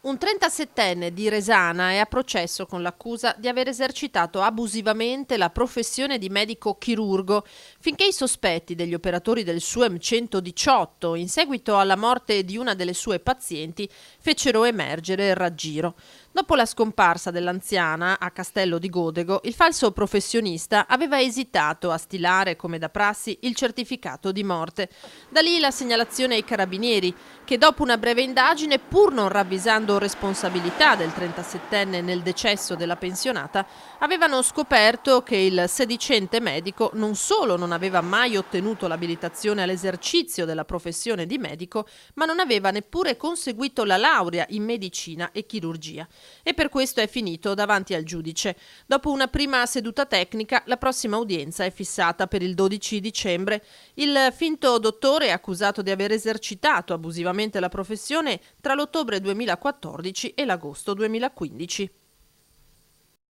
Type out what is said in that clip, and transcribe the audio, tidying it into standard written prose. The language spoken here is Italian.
Un 37enne di Resana è a processo con l'accusa di aver esercitato abusivamente la professione di medico chirurgo finché i sospetti degli operatori del SUEM 118, in seguito alla morte di una delle sue pazienti, fecero emergere il raggiro. Dopo la scomparsa dell'anziana a Castello di Godego, il falso professionista aveva esitato a stilare, come da prassi, il certificato di morte. Da lì la segnalazione ai carabinieri, che dopo una breve indagine, pur non ravvisando responsabilità del 37enne nel decesso della pensionata, avevano scoperto che il sedicente medico non solo non aveva mai ottenuto l'abilitazione all'esercizio della professione di medico, ma non aveva neppure conseguito la laurea in medicina e chirurgia. E per questo è finito davanti al giudice. Dopo una prima seduta tecnica, la prossima udienza è fissata per il 12 dicembre. Il finto dottore è accusato di aver esercitato abusivamente la professione tra l'ottobre 2014 e l'agosto 2015.